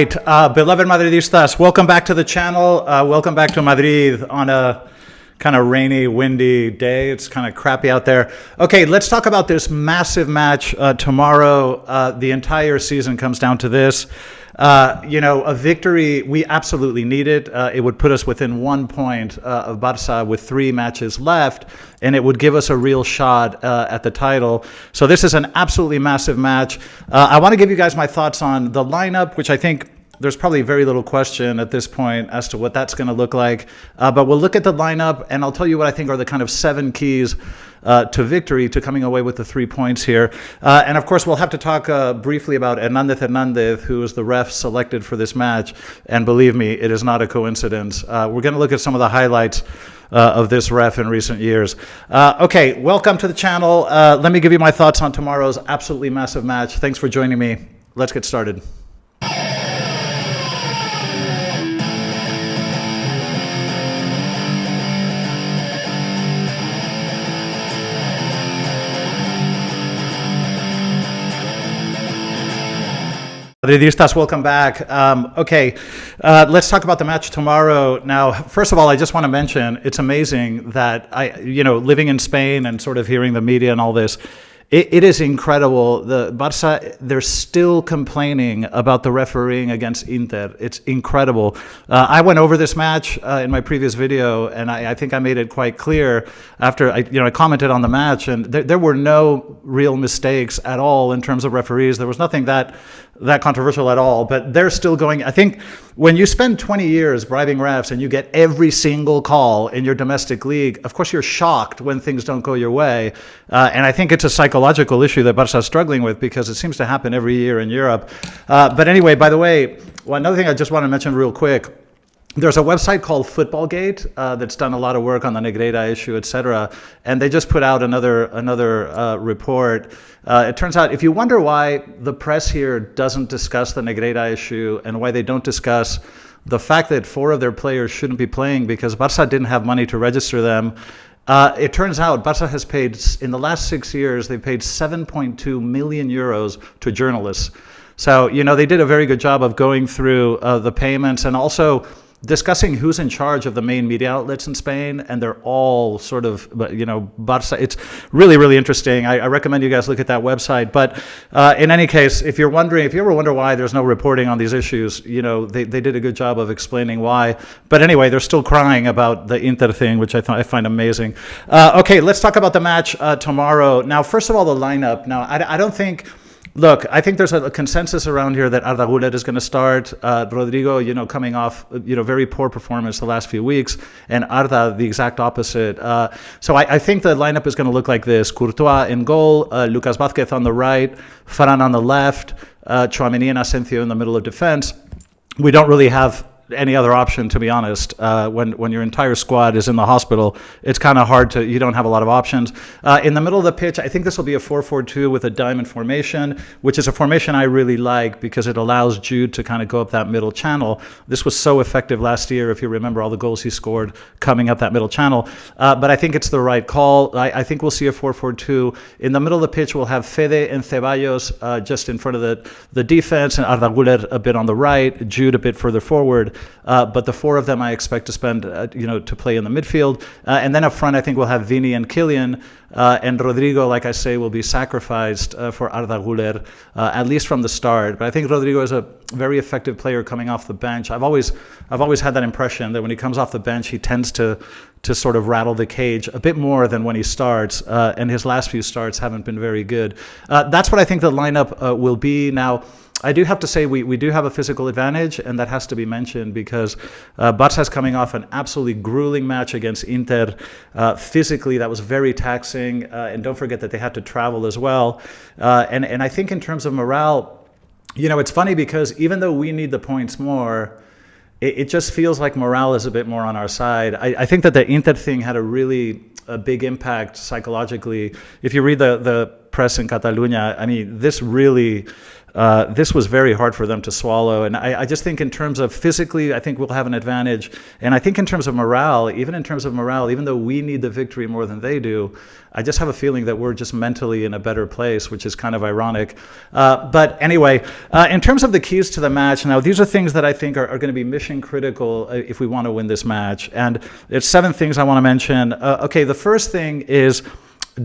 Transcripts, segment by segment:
Beloved Madridistas, welcome back to the channel. Welcome back to Madrid on a kind of rainy, windy day. It's kind of crappy out there. Okay, let's talk about this massive match tomorrow. The entire season comes down to this. A victory, we absolutely need it. It would put us within 1 point of Barça with 3 matches left, and it would give us a real shot at the title. So this is an absolutely massive match. I want to give you guys my thoughts on the lineup, which I think there's probably very little question at this point as to what that's going to look like. But we'll look at the lineup, and I'll tell you what I think are the kind of 7 keys to victory, to coming away with the 3 points here. And of course, we'll have to talk briefly about Hernandez, who was the ref selected for this match. And believe me, it is not a coincidence. We're going to look at some of the highlights of this ref in recent years. Okay, welcome to the channel. Let me give you my thoughts on tomorrow's absolutely massive match. Thanks for joining me. Let's get started. Madridistas, welcome back. Let's talk about the match tomorrow. Now, first of all, I just want to mention it's amazing that living in Spain and sort of hearing the media and all this, it is incredible. The Barça, they're still complaining about the refereeing against Inter. It's incredible. I went over this match in my previous video, and I think I made it quite clear after I commented on the match, and there were no real mistakes at all in terms of referees. There was nothing that controversial at all, but they're still going. I think when you spend 20 years bribing refs and you get every single call in your domestic league, of course you're shocked when things don't go your way. And I think it's a psychological issue that Barça is struggling with, because it seems to happen every year in Europe. But anyway, by the way, another thing I just want to mention real quick. There's a website called Footballgate that's done a lot of work on the Negreira issue, etc., and they just put out another report. It turns out, if you wonder why the press here doesn't discuss the Negreira issue and why they don't discuss the fact that 4 of their players shouldn't be playing because Barça didn't have money to register them, it turns out Barça has paid, in the last 6 years, they've paid 7.2 million euros to journalists. So, they did a very good job of going through the payments and also discussing who's in charge of the main media outlets in Spain, and they're all sort of, Barça. It's really, really interesting. I recommend you guys look at that website. But in any case, if you ever wonder why there's no reporting on these issues, they did a good job of explaining why. But anyway, they're still crying about the Inter thing, which I find amazing. Okay, let's talk about the match tomorrow. Now, first of all, the lineup. Now, I don't think... Look, I think there's a consensus around here that Arda Güler is going to start. Rodrigo, coming off, very poor performance the last few weeks, and Arda the exact opposite. So I think the lineup is going to look like this: Courtois in goal, Lucas Vázquez on the right, Ferran on the left, Tchouaméni and Asensio in the middle of defense. We don't really have any other option, to be honest. When your entire squad is in the hospital, it's kind of hard you don't have a lot of options. In the middle of the pitch, I think this will be a 4-4-2 with a diamond formation, which is a formation I really like because it allows Jude to kind of go up that middle channel. This was so effective last year, if you remember all the goals he scored coming up that middle channel. But I think it's the right call. I think we'll see a 4-4-2. In the middle of the pitch, we'll have Fede and Ceballos just in front of the defense, and Arda Güler a bit on the right, Jude a bit further forward. But the 4 of them I expect to spend, to play in the midfield. And then up front, I think we'll have Vini and Kylian. And Rodrigo, like I say, will be sacrificed for Arda Güler, at least from the start. But I think Rodrigo is a very effective player coming off the bench. I've always had that impression that when he comes off the bench, he tends to sort of rattle the cage a bit more than when he starts. And his last few starts haven't been very good. That's what I think the lineup will be. Now, I do have to say we do have a physical advantage, and that has to be mentioned because Barça is coming off an absolutely grueling match against Inter. Physically, that was very taxing, and don't forget that they had to travel as well. And I think in terms of morale, it's funny because even though we need the points more, it just feels like morale is a bit more on our side. I think that the Inter thing had a big impact psychologically. If you read the press in Catalonia, I mean, this really this was very hard for them to swallow. And I just think in terms of physically, I think we'll have an advantage. And I think in terms of morale, even though we need the victory more than they do, I just have a feeling that we're just mentally in a better place, which is kind of ironic. But anyway, in terms of the keys to the match, now these are things that I think are going to be mission critical if we want to win this match. And there's 7 things I want to mention. Okay, the first thing is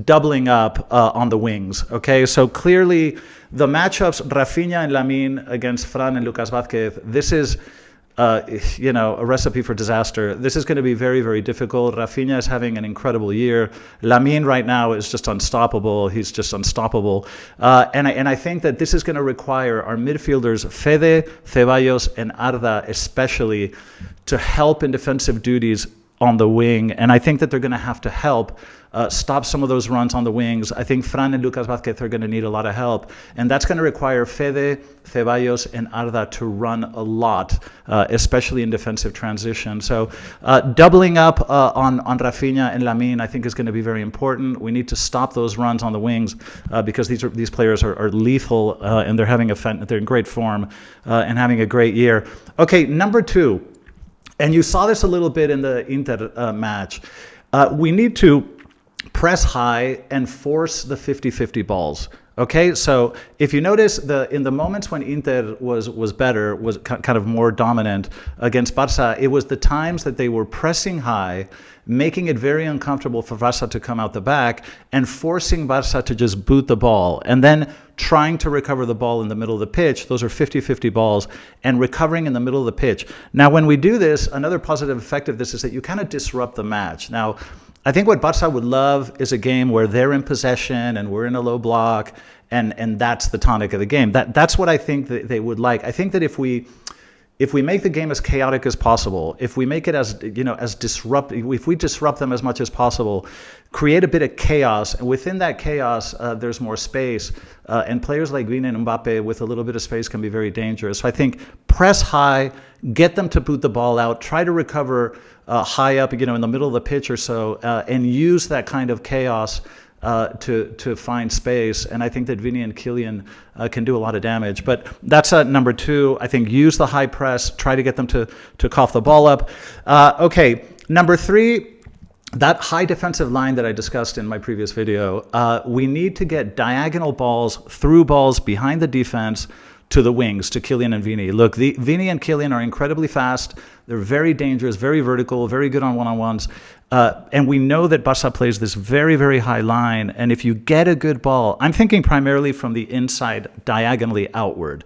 doubling up on the wings. Okay, so clearly the matchups Rafinha and Lamine against Fran and Lucas Vázquez, this is a recipe for disaster. This is going to be very, very difficult. Rafinha is having an incredible year. Lamine right now is just unstoppable. He's just unstoppable. And I think that this is going to require our midfielders, Fede, Ceballos, and Arda especially, to help in defensive duties on the wing. And I think that they're going to have to help stop some of those runs on the wings. I think Fran and Lucas Vázquez are going to need a lot of help. And that's going to require Fede, Ceballos, and Arda to run a lot, especially in defensive transition. So doubling up on Rafinha and Lamine, I think, is going to be very important. We need to stop those runs on the wings because these players are lethal and they're in great form and having a great year. Okay, number 2. And you saw this a little bit in the Inter match. We need to press high and force the 50-50 balls. Okay, so if you notice, in the moments when Inter was better, was kind of more dominant against Barça, it was the times that they were pressing high, making it very uncomfortable for Barça to come out the back, and forcing Barça to just boot the ball, and then trying to recover the ball in the middle of the pitch. Those are 50-50 balls, and recovering in the middle of the pitch. Now, when we do this, another positive effect of this is that you kind of disrupt the match. Now, I think what Barça would love is a game where they're in possession and we're in a low block, and that's the tonic of the game. That's what I think that they would like. I think that if we make the game as chaotic as possible, if we make it as if we disrupt them as much as possible, create a bit of chaos, and within that chaos, there's more space, and players like Vini and Mbappe with a little bit of space can be very dangerous. So I think press high, get them to boot the ball out, try to recover high up, in the middle of the pitch or so, and use that kind of chaos to find space. And I think that Vini and Kylian can do a lot of damage. But that's number 2. I think use the high press, try to get them to cough the ball up. Okay, number 3, that high defensive line that I discussed in my previous video, we need to get diagonal balls, through balls behind the defense to the wings, to Kylian and Vini. Look, Vini and Kylian are incredibly fast. They're very dangerous, very vertical, very good on one-on-ones. And we know that Barça plays this very, very high line. And if you get a good ball, I'm thinking primarily from the inside, diagonally outward,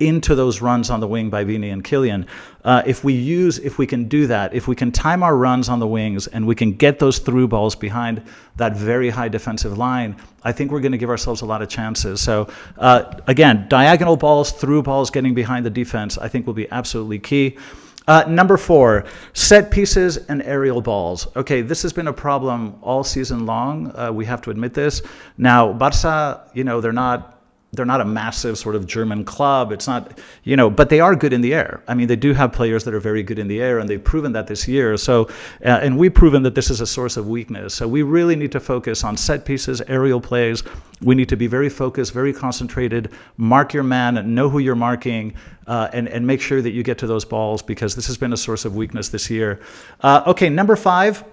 into those runs on the wing by Vini and Kylian. If we can do that, if we can time our runs on the wings and we can get those through balls behind that very high defensive line, I think we're going to give ourselves a lot of chances. So again, diagonal balls, through balls, getting behind the defense, I think will be absolutely key. Number 4, set pieces and aerial balls. Okay, this has been a problem all season long. We have to admit this. Now, Barça, they're not a massive sort of German club. It's not, but they are good in the air. I mean, they do have players that are very good in the air, and they've proven that this year. So, and we've proven that this is a source of weakness. So we really need to focus on set pieces, aerial plays. We need to be very focused, very concentrated, mark your man, know who you're marking, and make sure that you get to those balls, because this has been a source of weakness this year. Okay, number 5.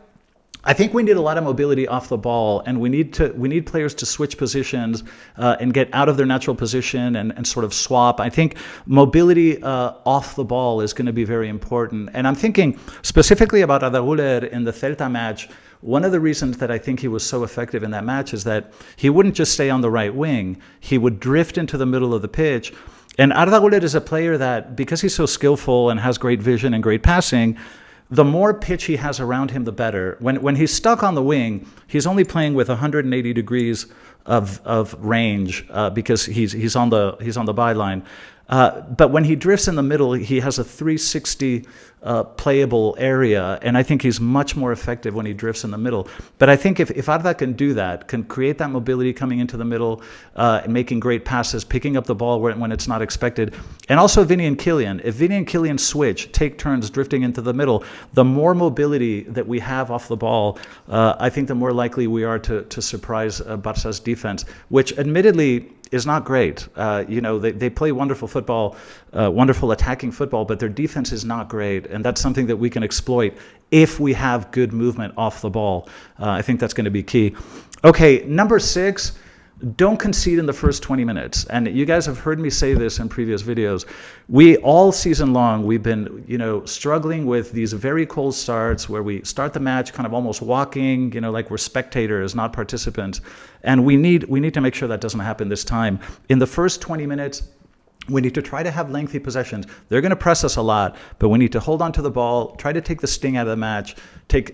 I think we need a lot of mobility off the ball, and we need players to switch positions and get out of their natural position and sort of swap. I think mobility off the ball is going to be very important. And I'm thinking specifically about Arda Güler in the Celta match. One of the reasons that I think he was so effective in that match is that he wouldn't just stay on the right wing. He would drift into the middle of the pitch. And Arda Güler is a player that, because he's so skillful and has great vision and great passing, the more pitch he has around him, the better. When he's stuck on the wing, he's only playing with 180 degrees of range because he's on the byline. But when he drifts in the middle, he has a 360 playable area, and I think he's much more effective when he drifts in the middle. But I think if Arda can do that, can create that mobility coming into the middle, making great passes, picking up the ball when it's not expected, and also Vini and Kylian. If Vini and Kylian switch, take turns drifting into the middle, the more mobility that we have off the ball, I think the more likely we are to surprise Barça's defense, which admittedly is not great. They play wonderful football, wonderful attacking football, but their defense is not great, and that's something that we can exploit if we have good movement off the ball. I think that's going to be key. Okay, number 6, don't concede in the first 20 minutes. And you guys have heard me say this in previous videos. We all season long, we've been, struggling with these very cold starts where we start the match kind of almost walking, like we're spectators, not participants. And we need to make sure that doesn't happen this time. In the first 20 minutes, we need to try to have lengthy possessions. They're going to press us a lot, but we need to hold on to the ball, try to take the sting out of the match,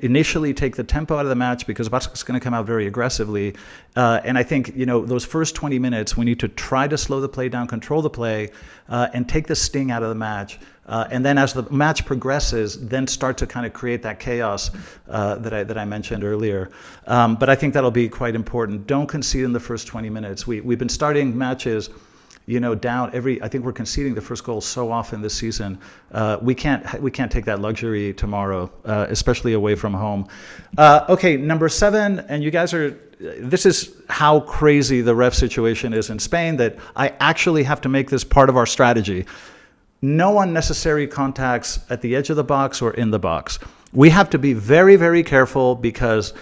initially take the tempo out of the match because Barca's going to come out very aggressively. And I think, those first 20 minutes, we need to try to slow the play down, control the play, and take the sting out of the match. And then as the match progresses, then start to kind of create that chaos that I mentioned earlier. But I think that'll be quite important. Don't concede in the first 20 minutes. We've been starting matches down I think we're conceding the first goal so often this season. We can't take that luxury tomorrow, especially away from home. Okay, number 7, and you guys this is how crazy the ref situation is in Spain that I actually have to make this part of our strategy. No unnecessary contacts at the edge of the box or in the box. We have to be very, very careful because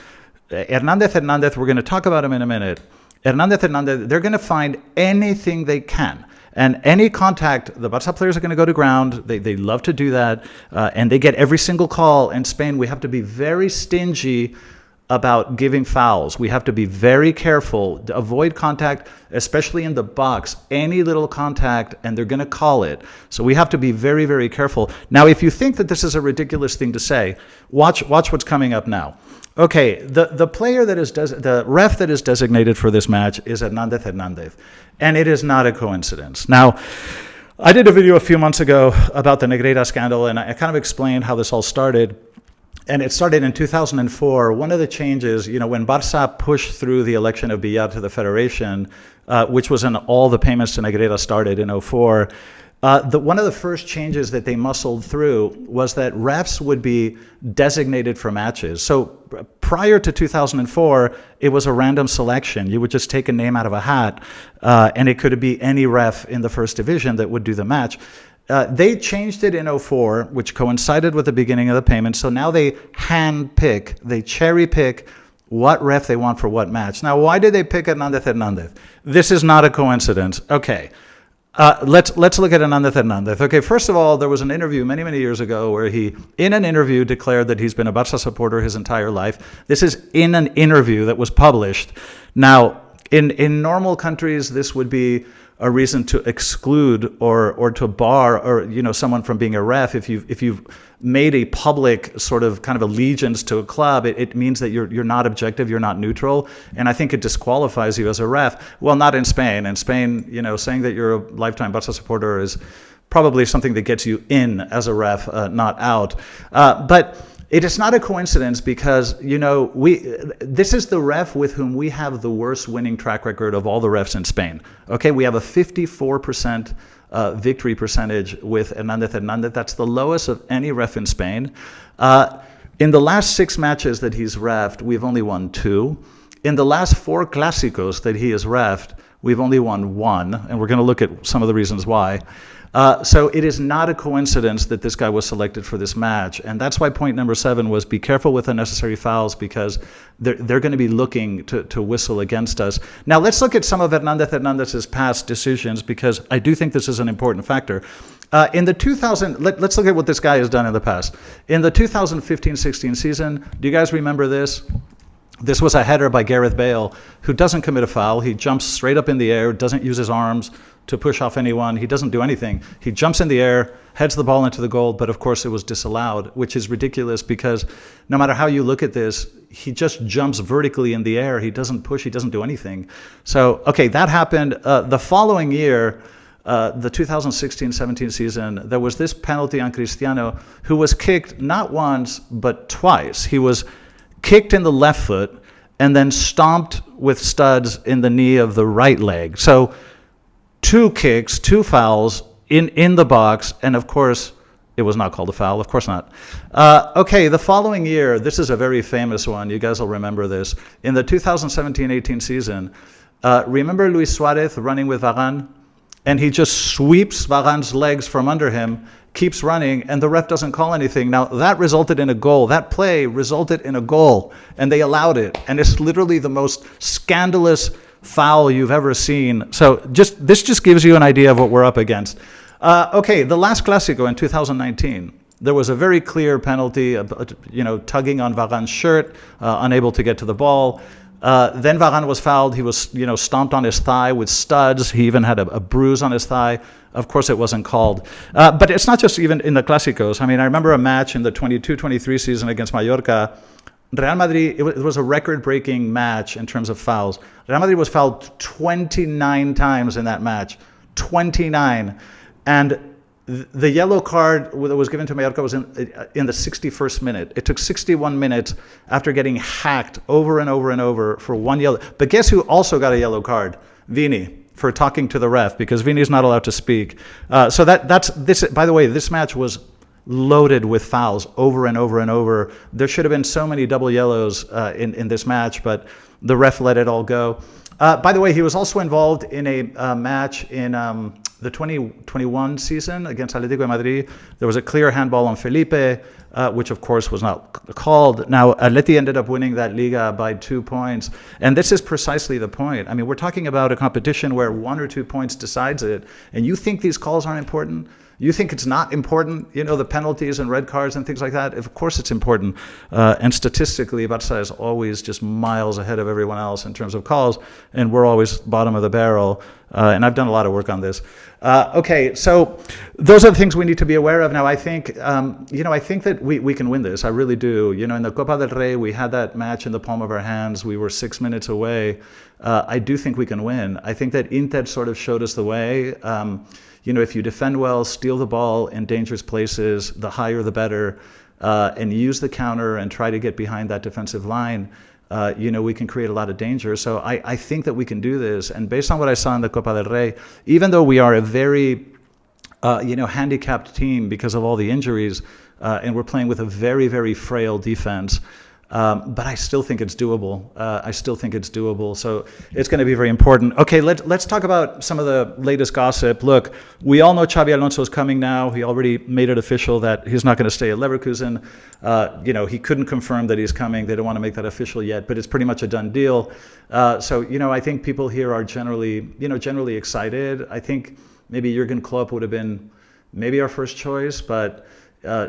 Hernandez, we're going to talk about him in a minute. Hernandez, they're going to find anything they can. And any contact, the Barca players are going to go to ground. They love to do that. And they get every single call. In Spain, we have to be very stingy about giving fouls. We have to be very careful to avoid contact, especially in the box. Any little contact, and they're going to call it. So we have to be very, very careful. Now, if you think that this is a ridiculous thing to say, watch what's coming up now. Okay, the player the ref that is designated for this match is Hernandez, and it is not a coincidence. Now, I did a video a few months ago about the Negreira scandal, and I kind of explained how this all started. And it started in 2004. One of the changes, when Barca pushed through the election of Villar to the Federation, which was when all the payments to Negreira started in 2004, one of the first changes that they muscled through was that refs would be designated for matches. So prior to 2004, it was a random selection. You would just take a name out of a hat, and it could be any ref in the first division that would do the match. They changed it in 2004, which coincided with the beginning of the payment. So now they they cherry pick what ref they want for what match. Now, why did they pick Hernandez? This is not a coincidence. Okay. Let's look at Hernandez. Okay, first of all, there was an interview many, many years ago where he, in an interview, declared that he's been a Barca supporter his entire life. This is in an interview that was published. Now, in normal countries, this would be a reason to exclude or to bar someone from being a ref. If you've made a public sort of kind of allegiance to a club, it means that you're not objective, you're not neutral, and I think it disqualifies you as a ref. Well, not in Spain. In Spain, saying that you're a lifetime Barca supporter is probably something that gets you in as a ref, not out. But it is not a coincidence because, this is the ref with whom we have the worst winning track record of all the refs in Spain. Okay, we have a 54% victory percentage with Hernandez. That's the lowest of any ref in Spain. In the last 6 matches that he's reffed, we've only won 2. In the last 4 Clásicos that he has reffed, we've only won 1, and we're going to look at some of the reasons why. So it is not a coincidence that this guy was selected for this match. And that's why point number 7 was be careful with unnecessary fouls because they're going to be looking to whistle against us. Now, let's look at some of Hernandez's past decisions because I do think this is an important factor. Let's look at what this guy has done in the past. In the 2015-16 season, do you guys remember this? This was a header by Gareth Bale, who doesn't commit a foul. He jumps straight up in the air, doesn't use his arms to push off anyone. He doesn't do anything. He jumps in the air, heads the ball into the goal, but of course it was disallowed, which is ridiculous because no matter how you look at this, he just jumps vertically in the air. He doesn't push, he doesn't do anything. So, okay, that happened. The following year, the 2016-17 season, there was this penalty on Cristiano, who was kicked not once, but twice. He was kicked in the left foot and then stomped with studs in the knee of the right leg. So 2 kicks, 2 fouls in the box, and of course, it was not called a foul. Of course not. Okay, the following year, this is a very famous one. You guys will remember this. In the 2017-18 season, Remember Luis Suarez running with Varane? And he just sweeps Varane's legs from under him, keeps running, and the ref doesn't call anything. Now, that resulted in a goal. That play resulted in a goal, and they allowed it. And it's literally the most scandalous foul you've ever seen. So this just gives you an idea of what we're up against. Okay, the last Clásico in 2019. There was a very clear penalty, tugging on Varane's shirt, unable to get to the ball. Then Varane was fouled. He was, stomped on his thigh with studs. He even had a bruise on his thigh. Of course, it wasn't called. But it's not just even in the Clásicos. I mean, I remember a match in the 22-23 season against Mallorca. Real Madrid, it was a record-breaking match in terms of fouls. Real Madrid was fouled 29 times in that match. 29. And the yellow card that was given to Mallorca was in the 61st minute. It took 61 minutes after getting hacked over and over and over for one yellow. But guess who also got a yellow card? Vini, for talking to the ref, because Vini's not allowed to speak. So that's this. By the way, this match was loaded with fouls over and over and over. There should have been so many double yellows in this match, but the ref let it all go. By the way, he was also involved in a match in the 2021 season against Atlético de Madrid. There was a clear handball on Felipe, which of course was not called. Now, Atleti ended up winning that Liga by 2 points. And this is precisely the point. I mean, we're talking about a competition where 1 or 2 points decides it. And you think these calls aren't important? You think it's not important, the penalties and red cards and things like that? Of course it's important. And statistically, Barça is always just miles ahead of everyone else in terms of calls, and we're always bottom of the barrel. And I've done a lot of work on this. Okay, so those are the things we need to be aware of. Now, I think, I think that we can win this. I really do. In the Copa del Rey, we had that match in the palm of our hands. We were 6 minutes away. I do think we can win. I think that Inter sort of showed us the way. If you defend well, steal the ball in dangerous places, the higher the better, and use the counter and try to get behind that defensive line, we can create a lot of danger. So I think that we can do this. And based on what I saw in the Copa del Rey, even though we are a very, handicapped team because of all the injuries, and we're playing with a very, very frail defense, but I still think it's doable. So it's going to be very important. Okay, let's talk about some of the latest gossip. Look, we all know Xabi Alonso is coming now. He already made it official that he's not going to stay at Leverkusen. He couldn't confirm that he's coming. They don't want to make that official yet, but it's pretty much a done deal. So I think people here are generally excited. I think maybe Jurgen Klopp would have been maybe our first choice, but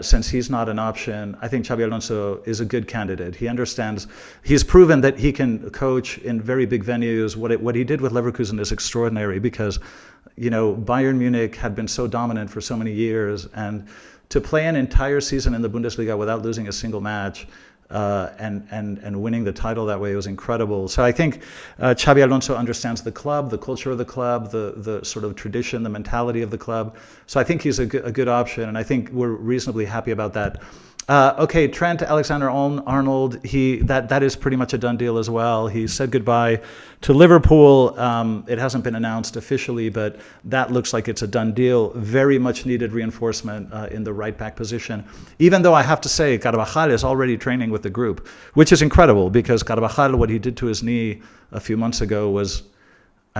since he's not an option, I think Xabi Alonso is a good candidate. He understands. He's proven that he can coach in very big venues. What he did with Leverkusen is extraordinary because, Bayern Munich had been so dominant for so many years, and to play an entire season in the Bundesliga without losing a single match, and winning the title that way was incredible. So I think Xabi Alonso understands the club, the culture of the club, the sort of tradition, the mentality of the club. So I think he's a good option, and I think we're reasonably happy about that. Okay, Trent Alexander-Arnold, that is pretty much a done deal as well. He said goodbye to Liverpool. It hasn't been announced officially, but that looks like it's a done deal. Very much needed reinforcement in the right back position. Even though I have to say, Carvajal is already training with the group, which is incredible because Carvajal, what he did to his knee a few months ago was,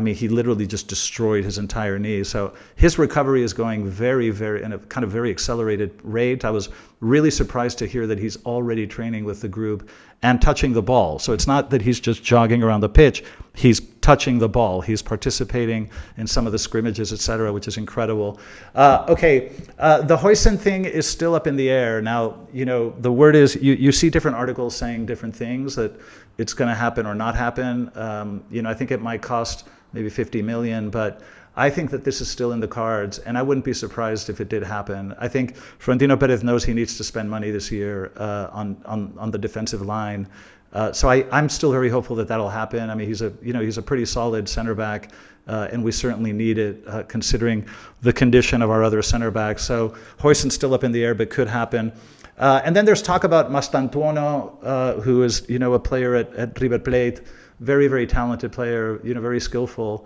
he literally just destroyed his entire knee. So his recovery is going very, very, in a kind of very accelerated rate. I was really surprised to hear that he's already training with the group and touching the ball. So it's not that he's just jogging around the pitch. He's touching the ball. He's participating in some of the scrimmages, etc., which is incredible. Okay, the Huijsen thing is still up in the air. Now, the word is, you see different articles saying different things, that it's going to happen or not happen. I think it might cost maybe 50 million, but I think that this is still in the cards, and I wouldn't be surprised if it did happen. I think Florentino Perez knows he needs to spend money this year on the defensive line. So I'm still very hopeful that that'll happen. He's a pretty solid center back, and we certainly need it considering the condition of our other center backs. So Huijsen's still up in the air, but could happen. And then there's talk about Mastantuono, who is a player at River Plate. Very, very talented player, very skillful.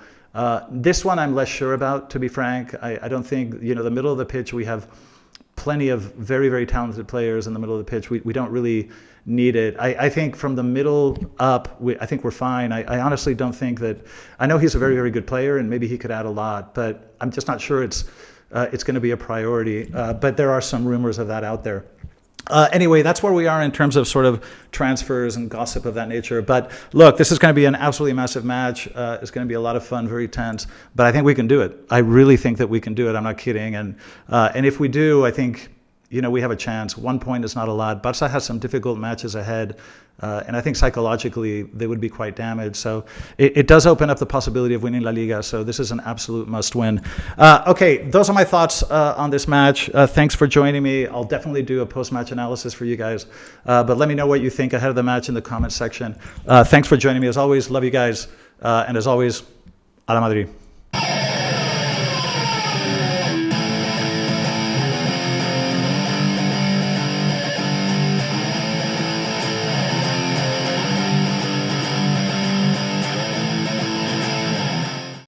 This one I'm less sure about, to be frank. I don't think, the middle of the pitch, we have plenty of very, very talented players in the middle of the pitch. We don't really need it. I think from the middle up, I think we're fine. I honestly don't think that. I know he's a very, very good player, and maybe he could add a lot, but I'm just not sure it's going to be a priority. But there are some rumors of that out there. Anyway, that's where we are in terms of sort of transfers and gossip of that nature. But look, this is going to be an absolutely massive match. It's going to be a lot of fun, very tense. But I think we can do it. I really think that we can do it. I'm not kidding. And if we do, I think, we have a chance. 1 point is not a lot. Barca has some difficult matches ahead. And I think psychologically they would be quite damaged. So it does open up the possibility of winning La Liga. So this is an absolute must win. Okay, those are my thoughts on this match. Thanks for joining me. I'll definitely do a post-match analysis for you guys. But let me know what you think ahead of the match in the comments section. Thanks for joining me as always. Love you guys. And as always, a la Madrid.